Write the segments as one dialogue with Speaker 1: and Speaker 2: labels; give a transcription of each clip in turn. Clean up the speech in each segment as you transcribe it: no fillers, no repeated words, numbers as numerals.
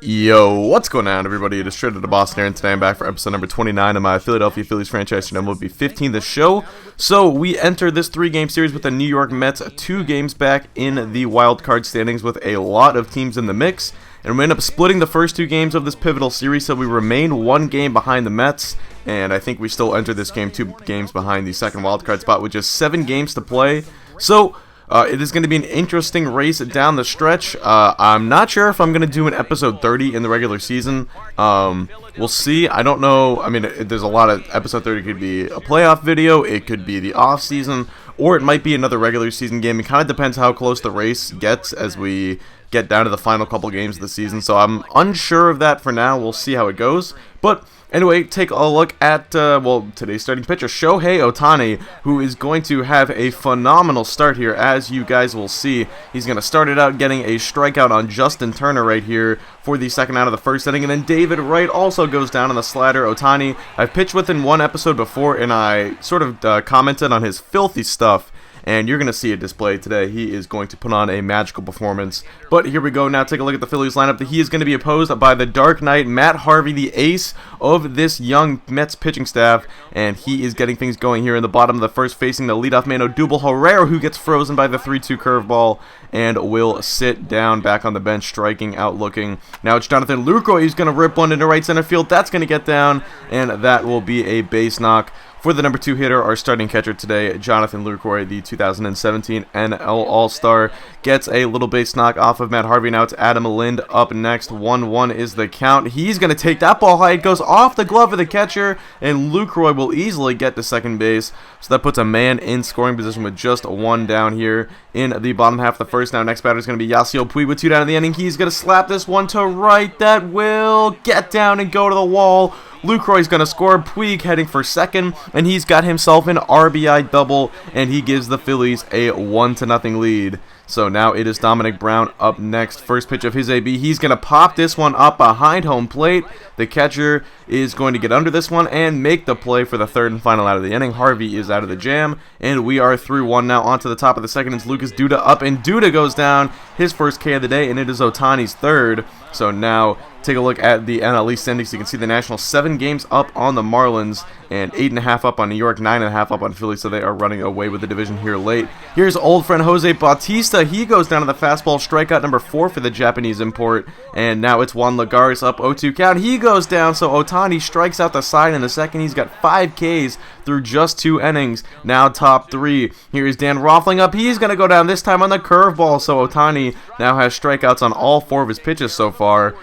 Speaker 1: Yo, what's going on, everybody? It is straight to the Boston here, and today I'm back for episode number 29 of my Philadelphia Phillies franchise, and MLB 15, the show. So, we enter this 3-game series with the New York Mets 2 games back in the wild card standings with a lot of teams in the mix. And we end up splitting the first 2 games of this pivotal series, so we remain 1 game behind the Mets. And I think we still enter this game 2 games behind the second wild card spot with just 7 games to play. So, it is going to be an interesting race down the stretch. I'm not sure if I'm going to do an episode 30 in the regular season. We'll see. I don't know. I mean, there's a lot of episode 30 could be a playoff video. It could be the off season, or it might be another regular season game. It kind of depends how close the race gets as we get down to the final couple games of the season. So I'm unsure of that for now. We'll see how it goes. But anyway, take a look at, today's starting pitcher, Shohei Otani, who is going to have a phenomenal start here, as you guys will see. He's going to start it out getting a strikeout on Justin Turner right here for the second out of the first inning, and then David Wright also goes down on the slider. Otani, I've pitched with in one episode before, and I sort of commented on his filthy stuff. And you're going to see it displayed today. He is going to put on a magical performance. But here we go. Now take a look at the Phillies lineup. He is going to be opposed by the Dark Knight, Matt Harvey, the ace of this young Mets pitching staff. And he is getting things going here in the bottom of the first, facing the leadoff man, Odubel Herrera, who gets frozen by the 3-2 curveball and will sit down back on the bench, striking out looking. Now it's Jonathan Lucroy who's going to rip one into right center field. That's going to get down, and that will be a base knock. For the number 2 hitter, our starting catcher today, Jonathan Lucroy, the 2017 NL All-Star, gets a little base knock off of Matt Harvey. Now it's Adam Lind up next. 1-1 is the count. He's going to take that ball high. It goes off the glove of the catcher, and Lucroy will easily get to second base. So that puts a man in scoring position with just 1 down here in the bottom half of the first. Now next batter is going to be Yasiel Puig with 2 down in the inning. He's going to slap this one to right. That will get down and go to the wall. Lucroy's going to score. Puig heading for second, and he's got himself an RBI double, and he gives the Phillies a 1-0 lead. So now it is Dominic Brown up next. First pitch of his AB. He's going to pop this one up behind home plate. The catcher is going to get under this one and make the play for the third and final out of the inning. Harvey is out of the jam, and we are 3-1 now. On to the top of the second is Lucas Duda up, and Duda goes down, his first K of the day, and it is Otani's third. So now take a look at the NL East standings. You can see the Nationals 7 games up on the Marlins and 8.5 up on New York, 9.5 up on Philly, so they are running away with the division here late. Here's old friend Jose Bautista. He goes down to the fastball, strikeout number 4 for the Japanese import, and now it's Juan Lagares up 0-2 count. He goes down, so Otani strikes out the side in the second. He's got 5 Ks through just 2 innings. Now top 3. Here's Dan Rothling up. He's going to go down this time on the curveball, so Otani now has strikeouts on all 4 of his pitches so far.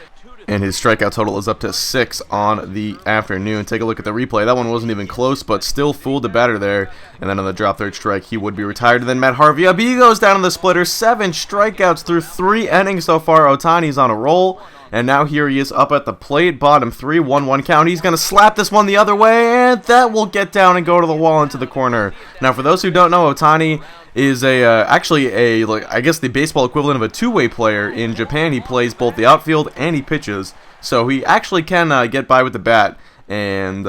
Speaker 1: And his strikeout total is up to 6 on the afternoon. Take a look at the replay. That one wasn't even close, but still fooled the batter there. And then on the drop third strike, he would be retired. And then Matt Harvey up. He goes down on the splitter. 7 strikeouts through 3 innings so far. Otani's on a roll. And now here he is up at the plate. Bottom 3, 1-1 count. He's going to slap this one the other way, and that will get down and go to the wall into the corner. Now, for those who don't know, Otani is I guess the baseball equivalent of a two-way player. In Japan, he plays both the outfield and he pitches. So he actually can get by with the bat. And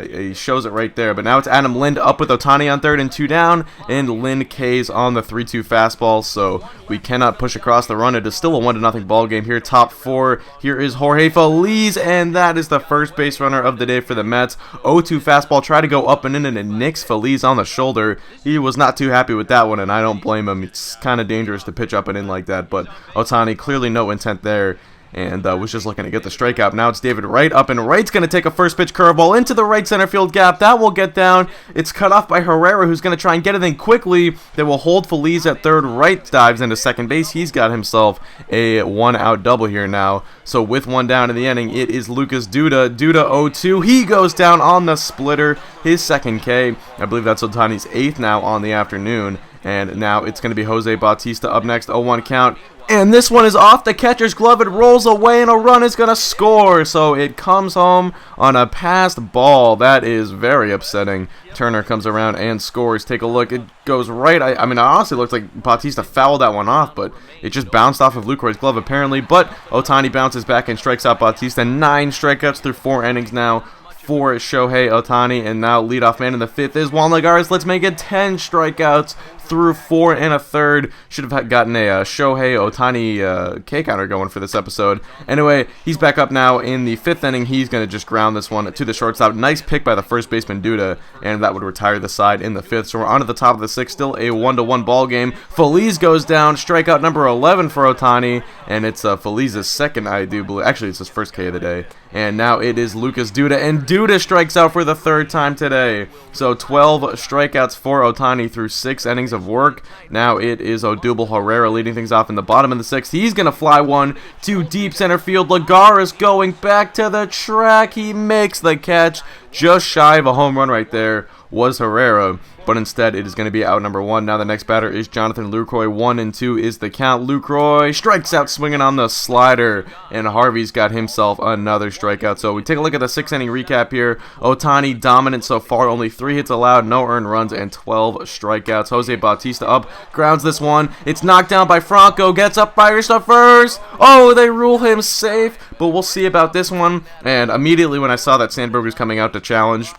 Speaker 1: he shows it right there. But now it's Adam Lind up with Otani on third and 2 down. And Lind K's on the 3-2 fastball. So we cannot push across the run. It is still a 1-0 ball game here. Top 4. Here is Jorge Feliz. And that is the first base runner of the day for the Mets. 0-2 fastball. Try to go up and in, and it nicks Feliz on the shoulder. He was not too happy with that one, and I don't blame him. It's kind of dangerous to pitch up and in like that. But Otani, clearly no intent there. And was just looking to get the strikeout. Now it's David Wright up, and Wright's going to take a first pitch curveball into the right center field gap. That will get down. It's cut off by Herrera, who's going to try and get it in quickly. They will hold Feliz at third. Wright dives into second base. He's got himself a 1-out double here now. So with 1 down in the inning, it is Lucas Duda. Duda 0-2. He goes down on the splitter. His second K. I believe that's Otani's 8th now on the afternoon. And now it's going to be Jose Bautista up next. 0-1 count. And this one is off the catcher's glove. It rolls away, and a run is going to score. So it comes home on a passed ball. That is very upsetting. Turner comes around and scores. Take a look. It goes right. I mean, it honestly looks like Bautista fouled that one off, but it just bounced off of Lucroy's glove apparently. But Otani bounces back and strikes out Bautista. 9 strikeouts through 4 innings now for Shohei Otani. And now leadoff man in the 5th is Juan Lagares. Let's make it 10 strikeouts through 4 1/3. Should have gotten a Shohei Otani K counter going for this episode. Anyway, he's back up now in the 5th inning. He's going to just ground this one to the shortstop. Nice pick by the first baseman Duda, and that would retire the side in the 5th. So we're on to the top of the 6th, still a 1-1 ball game. Phillies goes down, strikeout number 11 for Otani, and it's Phillies' second, I do believe. Actually, it's his first K of the day. And now it is Lucas Duda, and Duda strikes out for the 3rd time today. So 12 strikeouts for Otani through 6 innings of work. Now it is Odubel Herrera leading things off in the bottom of the 6th. He's going to fly one to deep center field. Lagares going back to the track. He makes the catch. Just shy of a home run right there was Herrera, but instead it is going to be out number 1. Now the next batter is Jonathan Lucroy. 1-2 is the count. Lucroy strikes out swinging on the slider, and Harvey's got himself another strikeout. So we take a look at the 6-inning recap here. Otani dominant so far, only 3 hits allowed, no earned runs, and 12 strikeouts. Jose Bautista up, grounds this one. It's knocked down by Franco, gets up, fires to first. Oh, they rule him safe, but we'll see about this one. And immediately when I saw that Sandberg was coming out to challenge,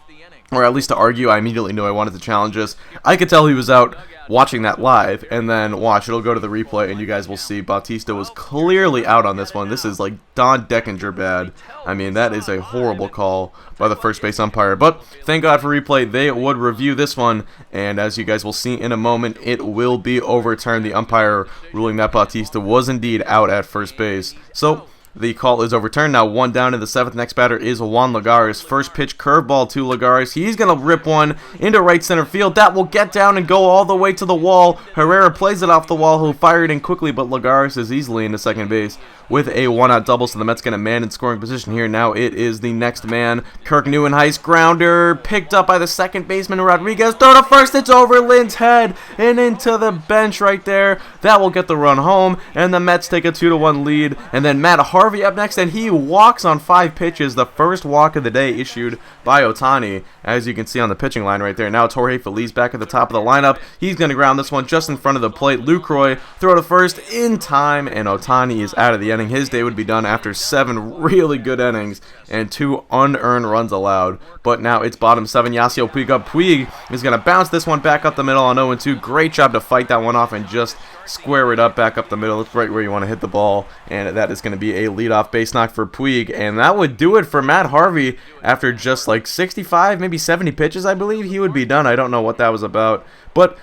Speaker 1: or at least to argue, I immediately knew I wanted to challenge this. I could tell he was out watching that live, and then watch, it'll go to the replay, and you guys will see Bautista was clearly out on this one. This is like Don Deckinger bad. I mean, that is a horrible call by the first base umpire, but thank God for replay. They would review this one, and as you guys will see in a moment, it will be overturned. The umpire ruling that Bautista was indeed out at first base. So the call is overturned. Now 1 down in the 7th. Next batter is Juan Lagares. First pitch curveball to Lagares. He's going to rip one into right center field. That will get down and go all the way to the wall. Herrera plays it off the wall. He'll fire it in quickly, but Lagares is easily into second base with a 1-out double. So the Mets get a man in scoring position here. Now it is the next man. Kirk Neuenhuis grounder picked up by the second baseman Rodriguez. Throw to first. It's over Lynn's head and into the bench right there. That will get the run home, and the Mets take a 2-1 lead. And then Matt Harvey up next, and he walks on 5 pitches. The first walk of the day issued by Otani, as you can see on the pitching line right there. Now it's Jorge Feliz back at the top of the lineup. He's going to ground this one just in front of the plate. Lucroy throw to first in time, and Otani is out of the inning. His day would be done after 7 really good innings and 2 unearned runs allowed. But now it's bottom 7. Yasiel Puig up. Puig is going to bounce this one back up the middle on 0-2. Great job to fight that one off and just square it up back up the middle. It's right where you want to hit the ball, and that is going to be a leadoff base knock for Puig, and that would do it for Matt Harvey. After just like 65, maybe 70 pitches, I believe he would be done. I don't know what that was about, but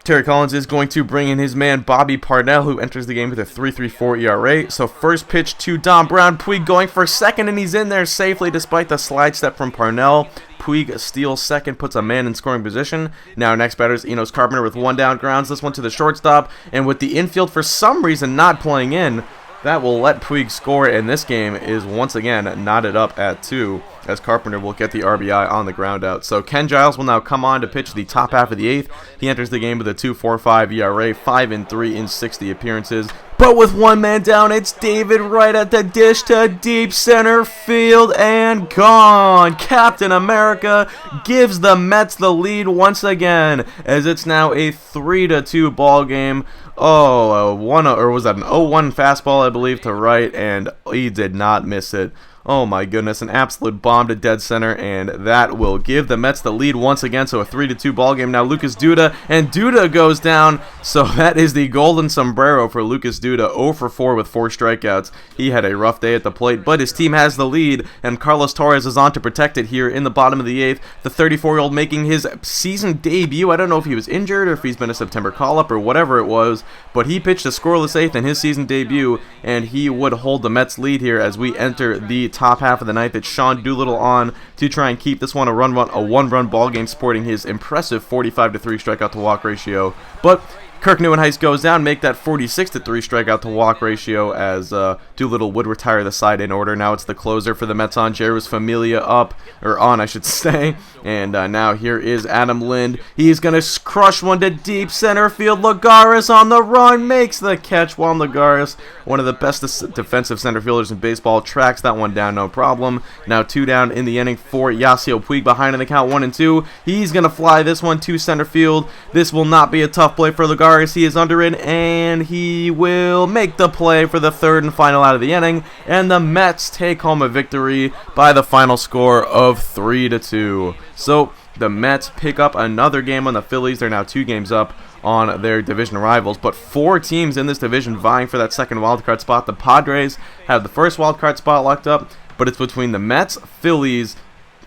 Speaker 1: Terry Collins is going to bring in his man Bobby Parnell, who enters the game with a 3.34 ERA. So first pitch to Dom Brown. Puig going for second, and he's in there safely despite the slide step from Parnell. Puig steals second, puts a man in scoring position. Now next batter is Enos Carpenter with 1 down, grounds this one to the shortstop, and with the infield for some reason not playing in, that will let Puig score, and this game is once again knotted up at 2, as Carpenter will get the RBI on the ground out. So Ken Giles will now come on to pitch the top half of the 8th. He enters the game with a 2.45 ERA, 5-3 in 60 appearances. But with 1 man down, it's David Wright at the dish to deep center field, and gone. Captain America gives the Mets the lead once again, as it's now a 3-2 ball game. Oh, was that an 0-1 fastball, I believe, to Wright, and he did not miss it. Oh my goodness, an absolute bomb to dead center, and that will give the Mets the lead once again, so a 3-2 ball game. Now Lucas Duda, and Duda goes down, so that is the golden sombrero for Lucas Duda, 0-4 with 4 strikeouts. He had a rough day at the plate, but his team has the lead, and Carlos Torres is on to protect it here in the bottom of the 8th. The 34-year-old making his season debut. I don't know if he was injured or if he's been a September call-up or whatever it was, but he pitched a scoreless 8th in his season debut, and he would hold the Mets lead here as we enter the top half of the 9th. It's Sean Doolittle on to try and keep this one a one-run ball game, sporting his impressive 45-3 strikeout to walk ratio. But Kirk Neuenhuis goes down, make that 46-3 strikeout to walk ratio, as Doolittle would retire the side in order. Now it's the closer for the Mets on. Jeurys Familia up, or on I should say, and now here is Adam Lind. He's going to crush one to deep center field. Lagares on the run, makes the catch. Juan Lagares, one of the best defensive center fielders in baseball, tracks that one down no problem. Now 2 down in the inning for Yasiel Puig, behind in the count 1-2. He's going to fly this one to center field. This will not be a tough play for Lagares. He is under it, and he will make the play for the 3rd and final out of the inning, and the Mets take home a victory by the final score of 3-2. So the Mets pick up another game on the Phillies. They're now 2 games up on their division rivals, but 4 teams in this division vying for that second wildcard spot. The Padres have the first wildcard spot locked up, but it's between the Mets, Phillies,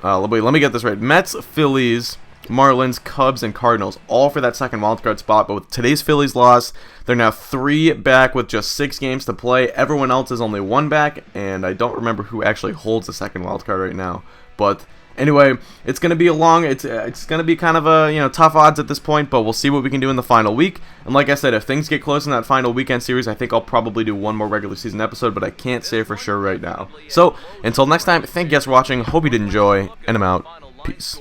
Speaker 1: wait, let me get this right. Mets, Phillies, Marlins, Cubs, and Cardinals, all for that second wildcard spot. But with today's Phillies loss, they're now 3 back with just 6 games to play. Everyone else is only 1 back, and I don't remember who actually holds the second wildcard right now. But anyway, it's going to be a long, it's going to be kind of a, tough odds at this point, but we'll see what we can do in the final week. And like I said, if things get close in that final weekend series, I think I'll probably do one more regular season episode, but I can't say for sure right now. So, until next time, thank you guys for watching, hope you did enjoy, and I'm out. Peace.